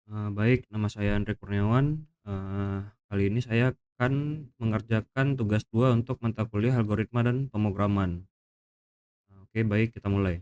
Baik, nama saya Andre Kurniawan. Kali ini saya akan mengerjakan tugas 2 untuk mata kuliah algoritma dan pemrograman. Oke, baik, kita mulai.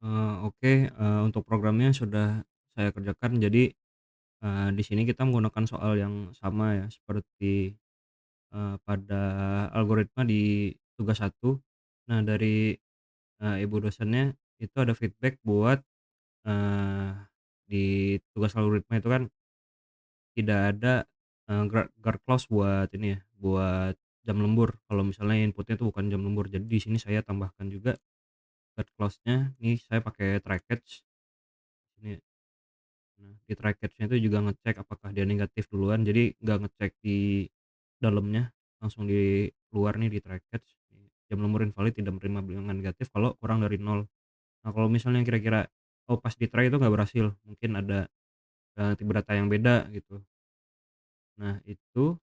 Oke, untuk programnya sudah saya kerjakan. Jadi, di sini kita menggunakan soal yang sama ya, seperti, pada algoritma di tugas satu. Nah, dari, ibu dosennya itu ada feedback buat, eee, di tugas algoritma itu kan tidak ada, guard guard clause buat ini ya, buat jam lembur, kalau misalnya inputnya itu bukan jam lembur. Jadi di sini saya tambahkan juga guard clause-nya, ini saya pakai try catch ini. Nah, di try catch-nya itu juga ngecek apakah dia negatif duluan, jadi nggak ngecek di dalamnya, langsung di luar nih di try catch, jam lembur invalid tidak menerima bilangan negatif kalau kurang dari nol. Nah, kalau misalnya kira-kira, oh pas di try itu nggak berhasil, mungkin ada, tipe data yang beda gitu. Nah itu,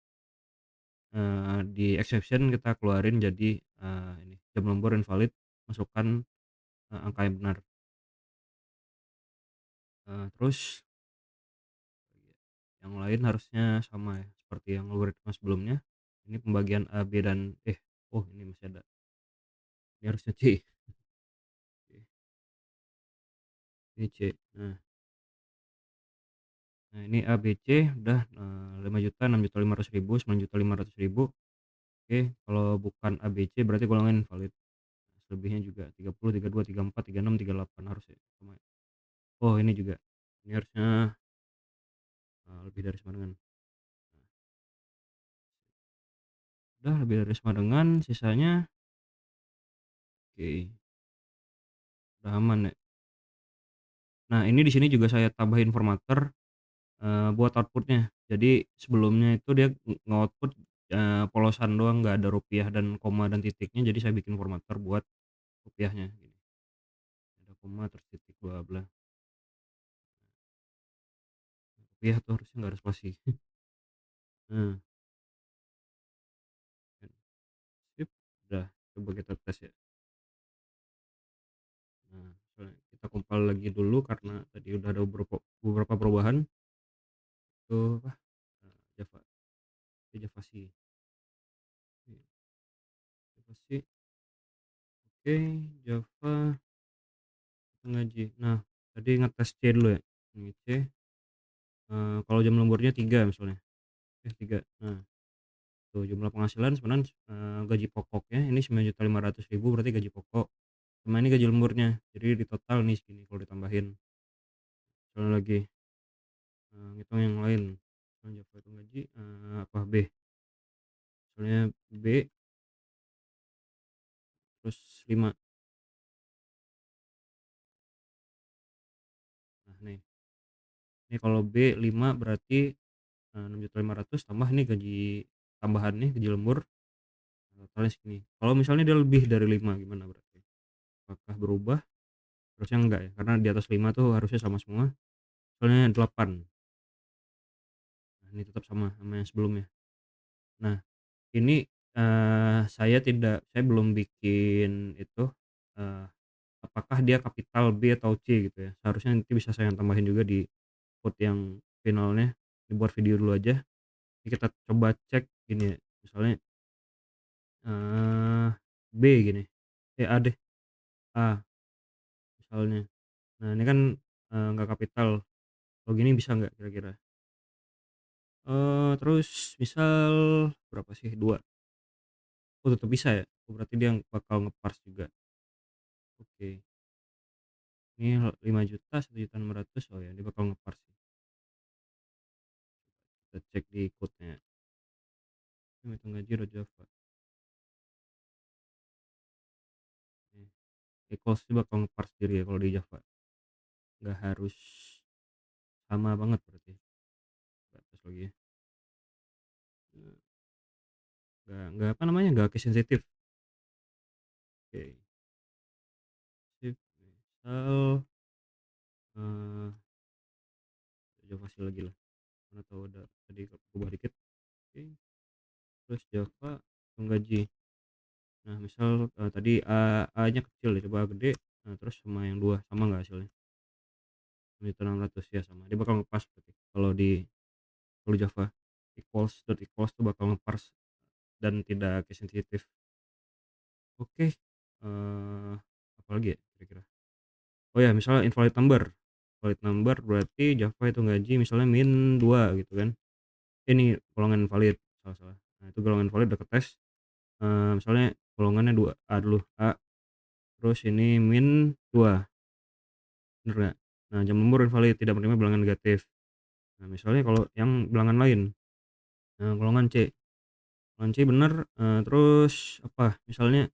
di exception kita keluarin jadi, ini, jam lembur invalid, masukkan, angka yang benar. Terus yang lain harusnya sama ya, seperti yang algoritma sebelumnya. Ini pembagian A, B, dan oh ini masih ada, ini harusnya C, ini C. Nah ini A, B, C udah, 5.000.000, 6.500.000, 9.500.000. Oke, kalau bukan A, B, C berarti golongan invalid. Selebihnya juga 30, 32, 34, 36, 38 harusnya sama ya. Oh ini juga, ini harusnya, lebih dari sama dengan, udah lebih dari sama dengan, sisanya oke, udah aman ya. Nah ini di sini juga saya tambahin formatter, buat output-nya. Jadi sebelumnya itu dia nge-output, polosan doang, nggak ada rupiah dan koma dan titiknya, jadi saya bikin formatter buat rupiahnya gini, ada koma terus titik bla bla, rupiah tuh harusnya nggak ada spasi. Nah, kan, sip, udah, coba kita tes ya. Nah, kita compile lagi dulu karena tadi udah ada beberapa perubahan. Itu apa, Java, Javasi, Javasi, oke, Java ngaji. Nah, tadi ngetes C dulu ya, ini C, kalau jam lemburnya 3 misalnya, 3. Nah, tuh jumlah penghasilan sebenarnya, gaji pokoknya ini 9.500.000 berarti gaji pokok, sama ini gaji lemburnya. Jadi di total nih segini kalau ditambahin. Misalnya lagi, ngitung yang lain, Java itu gaji, apa B, misalnya B terus 5. Nah nih, ini kalau B 5 berarti, 6.500.000 tambah nih gaji tambahan nih, gaji lembur, totalnya segini. Kalau misalnya dia lebih dari 5 gimana berarti? Apakah berubah? Harusnya enggak ya, karena di atas 5 tuh harusnya sama semua. Misalnya 8, nah ini tetap sama sama yang sebelumnya. Nah ini, saya belum bikin itu, eee, apakah dia kapital B atau C gitu ya. Seharusnya nanti bisa saya tambahin juga di code yang finalnya. Ini buat video dulu aja. Ini kita coba cek gini ya, misalnya, eee, B gini, A deh, A misalnya. Nah ini kan, nggak kapital, kalau gini bisa nggak kira-kira? Terus misal berapa sih, 2, oh tetep bisa ya? Oh berarti dia bakal nge-parse juga. Oke, ini 5.000.000, 1.600.000, oh ya dia bakal nge-parse sih. Kita cek di code-nya, hitung gaji.java, oke, equals dia bakal nge-parse sendiri ya kalau di Java, nggak harus sama banget berarti. Kita tes lagi ya, nggak apa namanya, nggak case sensitif. Oke, sip, misal, eee, Java sih lagi lah, mana tahu ada tadi berubah dikit. Oke, terus Java hitung gaji. Nah misal, tadi A-nya kecil ya, coba gede, nah terus sama yang 2 sama nggak hasilnya? 6.600.000 ya sama, dia bakal nge-parse berarti kalau Java, equals tuh bakal nge-parse dan tidak case sensitif. Oke, apalagi ya kira-kira? Oh ya, misalnya invalid number berarti Java itu gaji misalnya -2 gitu kan. Ini golongan invalid, salah salah. Nah itu golongan invalid udah ketes, misalnya golongannya 2 A dulu, A, terus ini -2, bener nggak? Nah jam lembur invalid, tidak menerima bilangan negatif. Nah misalnya kalau yang bilangan lain, golongan C. Golongan C bener, terus apa, misalnya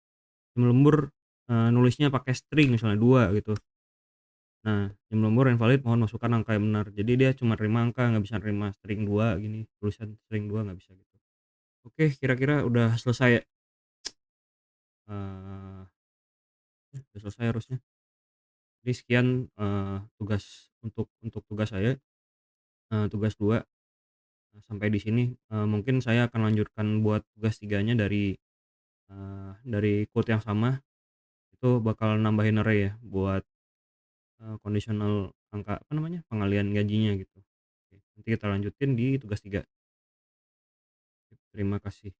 jam lembur, nulisnya pakai string misalnya 2 gitu. Nah, jam lembur invalid mohon masukkan angka yang benar. Jadi dia cuma nerima angka, nggak bisa nerima string 2 gini, tulisan string 2 nggak bisa gitu. Oke, kira-kira udah selesai ya? Eee, udah selesai harusnya. Jadi sekian, tugas untuk tugas saya, tugas 2 sampai di sini, mungkin saya akan lanjutkan buat tugas 3-nya dari code yang sama, itu bakal nambahin array ya buat, conditional angka apa namanya, pengalihan gajinya gitu. Oke, nanti kita lanjutin di tugas 3. Terima kasih.